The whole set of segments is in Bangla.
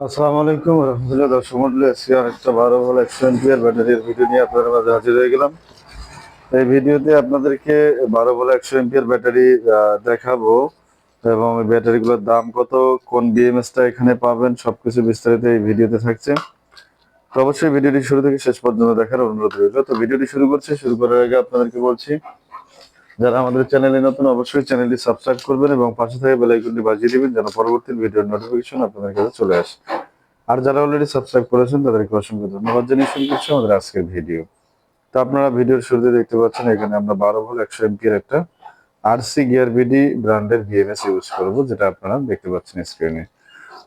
আসসালামু আলাইকুম রহমতুল্লাহ। দর্শক মন্ডলী, আজকে আরেকটা 12 ভোল্ট 100 এম্পিয়ার ব্যাটারির ভিডিও নিয়ে আপনাদের মাঝে হাজির হয়ে গেলাম। এই ভিডিওতে আপনাদেরকে 12 ভোল্ট 100 এম্পিয়ার ব্যাটারি দেখাবো এবং এই ব্যাটারিগুলোর দাম কত, কোন বিএমএসটা এখানে পাবেন, সবকিছু বিস্তারিত এই ভিডিওতে থাকছে। তো অবশ্যই ভিডিওটি শুরু থেকে শেষ পর্যন্ত দেখার অনুরোধ রইল। তো ভিডিওটি শুরু করার আগে আপনাদেরকে বলছি, যারা আমাদের চ্যানেলে নতুন অবশ্যই চ্যানেলটি সাবস্ক্রাইব করবেন এবং পাশে থেকে বেল আইকনটি বাজিয়ে দিবেন যেন পরবর্তী ভিডিওর নোটিফিকেশন আপনাদের কাছে চলে আসে। আর যারা অলরেডি সাবস্ক্রাইব করেছেন তাদেরকে অসংখ্য ধন্যবাদ জানিয়ে শুরু করছি আমাদের আজকের ভিডিও। তো আপনারা ভিডিওর শুরুতে দেখতে পাচ্ছেন এখানে আমরা 12 ভোল্ট 100 এম্পিয়ার একটা আরসি গিয়ার বিডি ব্র্যান্ডের বিএমএস ইউজ করব, যেটা আপনারা দেখতে পাচ্ছেন স্ক্রিনে।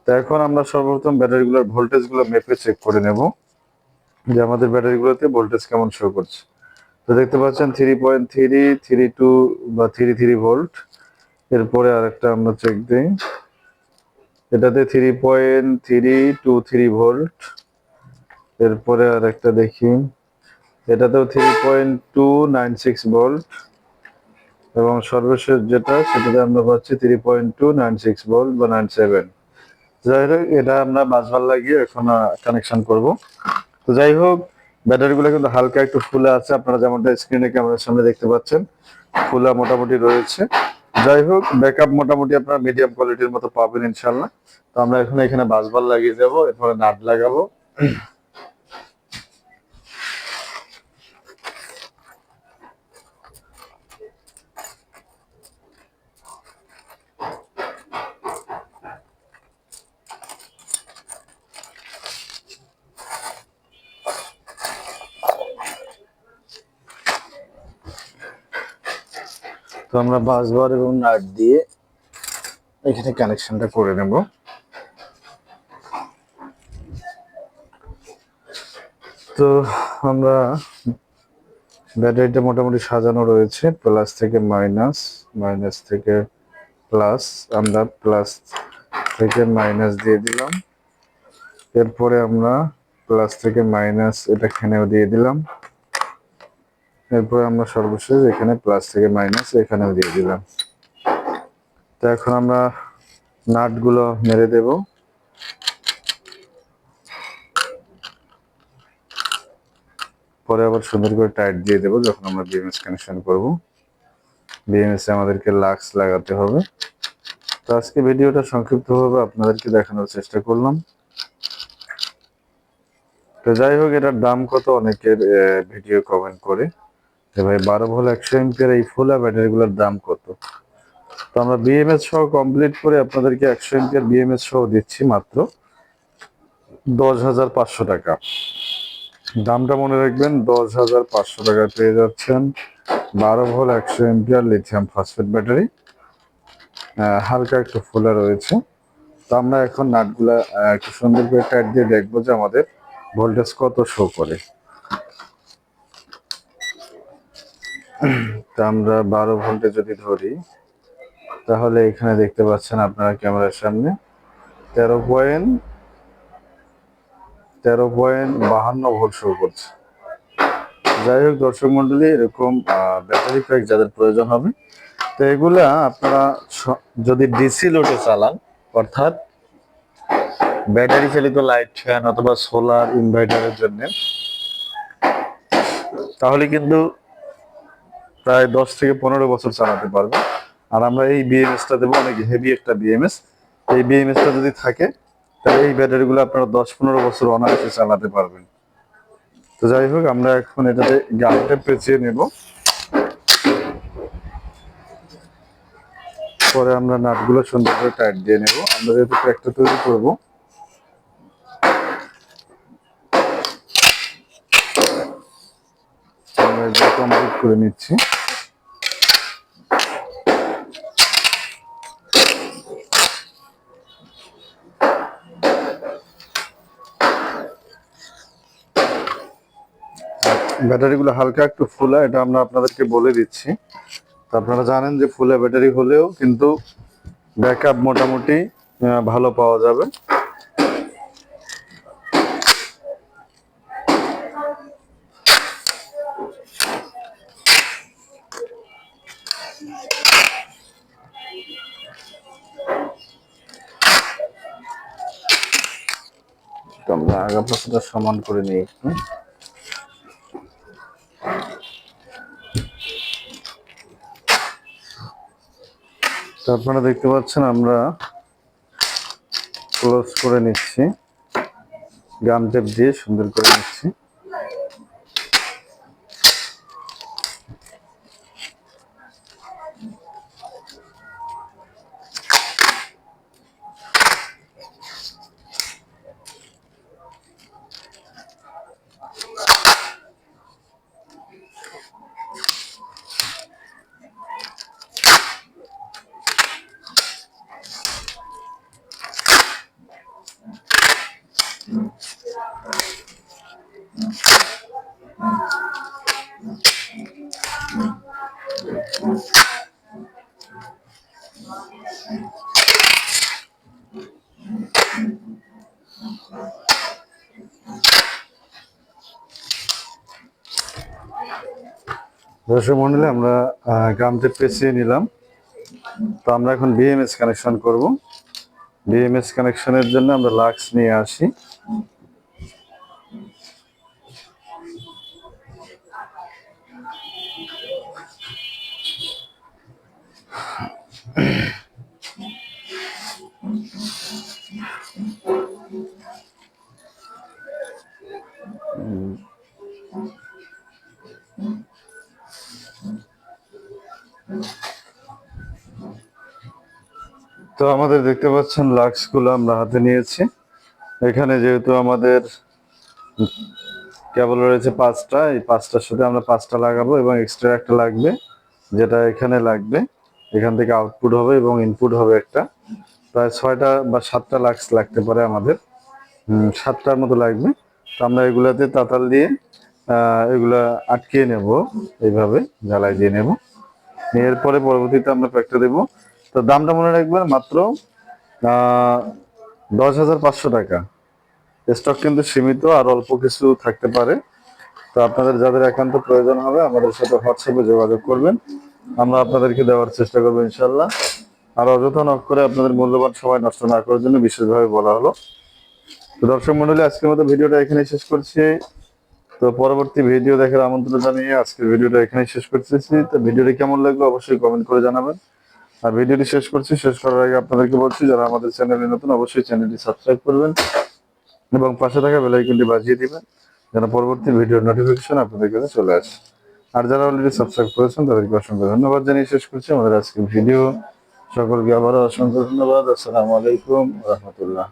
তো এখন আমরা সর্বপ্রথম ব্যাটারিগুলোর ভোল্টেজগুলো মেপে চেক করে নেব যে আমাদের ব্যাটারিগুলোতে ভোল্টেজ কেমন শো করছে। তো দেখতে পাচ্ছেন 3.332 বা 33 ভোল্ট। এরপরে আরেকটা আমরা চেক দিই, এটাতে 3.323 ভোল্ট। এরপরে আরেকটা দেখি, এটাতেও 3.296 ভোল্ট এবং সর্বশেষ যেটা সেটাতে আমরা পাচ্ছি 3.296 ভোল্ট বা 97। যাই হোক, এটা আমরা বাসবার লাগিয়ে এখন কানেকশন করব। তো যাই হোক, ব্যাটারিগুলো কিন্তু হালকা একটু ফুলে আছে, আপনারা যেমনটা স্ক্রিনে ক্যামেরার সামনে দেখতে পাচ্ছেন, ফুলা মোটামুটি রয়েছে। যাই হোক, ব্যাকআপ মোটামুটি আপনারা মিডিয়াম কোয়ালিটির মতো পাবেন ইনশাল্লাহ। তো আমরা এখন এখানে বাসবার লাগিয়ে দেবো, এরপরে নাট লাগাবো। তো আমরা বাসবার এবং নাট দিয়ে এখানে কানেকশনটা করে নেব। তো আমরা ব্যাটারিটা মোটামুটি সাজানো রয়েছে, প্লাস থেকে মাইনাস, মাইনাস থেকে প্লাস। আমরা প্লাস থেকে মাইনাস দিয়ে দিলাম, এরপরে আমরা প্লাস থেকে মাইনাস এখানেও দিয়ে দিলাম, এরপরে আমরা সর্বশেষ এখানে প্লাস থেকে মাইনাস এখানেও দিয়ে দিলাম। তো এখন আমরা নাটগুলো মেরে দেব। পরে আবার সুন্দর করে টাইট দিয়ে দেবো যখন আমরা বিএমএস কানেকশন করব। বিএমএস এ আমাদেরকে লাক্স লাগাতে হবে। তো আজকে ভিডিওটা সংক্ষিপ্তভাবে আপনাদেরকে দেখানোর চেষ্টা করলাম। তো যাই হোক, এটার দাম কত, অনেকের ভিডিও কমেন্ট করে যে ভাই 12 ভোল্ট 100 এম্পিয়ার এই ফুলা ব্যাটারিগুলোর দাম কত। তো আমরা বিএমএস সহ কমপ্লিট করে আপনাদেরকে 100 এম্পিয়ার বিএমএস সহ দিচ্ছি মাত্র 10,500 টাকা। দামটা মনে রাখবেন, 10,500 টাকায় পেয়ে যাচ্ছেন 12 volt 100 ampere lithium phosphate battery. হালকা একটু ফুলা রয়েছে। তো আমরা এখন নাটগুলা একটু সুন্দর করে টাইট দিয়ে দেখবো যে আমাদের ভোল্টেজ কত শো করে। তো আমরা 12 ভোল্টে যদি ধরি, তাহলে এখানে দেখতে পাচ্ছেন আপনারা ক্যামেরার সামনে 13.52 ভোল্ট শো করছে। যাই হোক দর্শক মন্ডলী, এরকম ব্যাটারি প্যাক যাদের প্রয়োজন হবে, তো এগুলা আপনারা যদি ডিসি লোডে চালান, অর্থাৎ ব্যাটারি চালিত লাইট ফ্যান অথবা সোলার ইনভার্টারের জন্য, তাহলে কিন্তু প্রায় 10 থেকে 15 বছর চালাতে পারবে। আর আমরা এই বিএমএসটা দেবো, অনেক হেভি একটা বিএমএস। এই বিএমএসটা যদি থাকে তাহলে এই ব্যাটারিগুলো আপনারা 10-15 বছর অনায়াসে চালাতে পারবেন। তো যাই হোক, আমরা এখন এটাতে গানটা পেঁচিয়ে নেব, পরে আমরা নাটগুলো সুন্দর করে টাইট দিয়ে নেব। আমরা যেহেতু প্যাকটা তৈরি করবো, আমরা এটা কমপ্লিট করে নিচ্ছি। ব্যাটারিগুলো হালকা একটু ফুলা, এটা আমরা আপনাদেরকে বলে দিচ্ছি। তো আপনারা জানেন যে ফুলা ব্যাটারি হলেও কিন্তু ব্যাকআপ মোটামুটি ভালো পাওয়া যাবে। তো আমরা আগা পাশটা সমান করে নিই একটু। তো আপনারা দেখতে পাচ্ছেন আমরা ক্লোজ করে নিচ্ছি, গাম টেপ দিয়ে সুন্দর করে নিচ্ছি। দর্শক মণ্ডলী, আমরা গাম টেপ পেঁচিয়ে নিলাম। তো আমরা এখন বিএমএস কানেকশন করব। বিএমএস কানেকশনের জন্য আমরা লাক্স নিয়ে আসি। তো আমাদের দেখতে পাচ্ছেন লাক্স গুলো আমরা হাতে নিয়েছি। এখানে যেহেতু আমাদের কেবল রয়েছে 5টা, এই 5টার সাথে আমরা 5টা লাগাবো এবং এক্সট্রা একটা লাগবে, যেটা এখানে লাগবে। এখান থেকে আউটপুট হবে এবং ইনপুট হবে একটা। প্রায় 6টা বা 7টা লাক্স লাগতে পারে আমাদের, 7টার মতো লাগবে। তো আমরা এগুলাতে তাতাল দিয়ে এগুলা আটকিয়ে নেব, এইভাবে জ্বালাই দিয়ে নেব। এরপরে পরবর্তীতে আমরা প্যাকটা দেবো। তো দামটা মনে রাখবেন, মাত্র 10,500 টাকা। স্টক কিন্তু সীমিত, আর অল্প কিছু থাকতে পারে। তো আপনাদের যাদের একান্ত প্রয়োজন হবে আমাদের সাথে হোয়াটসঅ্যাপে যোগাযোগ করবেন, আমরা আপনাদেরকে দেওয়ার চেষ্টা করবো ইনশাল্লাহ। আর অযথা নক করে আপনাদের মূল্যবান সময় নষ্ট না করার জন্য বিশেষভাবে বলা হলো। তো দর্শক মণ্ডলী, আজকের মতো ভিডিওটা এখানে শেষ করছি। তো পরবর্তী ভিডিও দেখার আমন্ত্রণ জানিয়ে আজকের ভিডিওটা এখানে শেষ করতেছি। তো ভিডিওটি কেমন লাগলো অবশ্যই কমেন্ট করে জানাবেন। আর ভিডিওটি শেষ করছি, শেষ করার আগে আপনাদেরকে বলছি, যারা আমাদের চ্যানেলে নতুন অবশ্যই চ্যানেলটি সাবস্ক্রাইব করবেন এবং পাশে থাকা বেল আইকনটি বাজিয়ে দিবেন, যেন পরবর্তী ভিডিওর নোটিফিকেশন আপনাদের কাছে চলে আসে। আর যারা অলরেডি সাবস্ক্রাইব করেছেন তাদেরকে অসংখ্য ধন্যবাদ জানিয়ে শেষ করছি আমাদের আজকের ভিডিও। সকলকে আবারও অসংখ্য ধন্যবাদ। আসসালামু আলাইকুম রহমতুল্লাহ।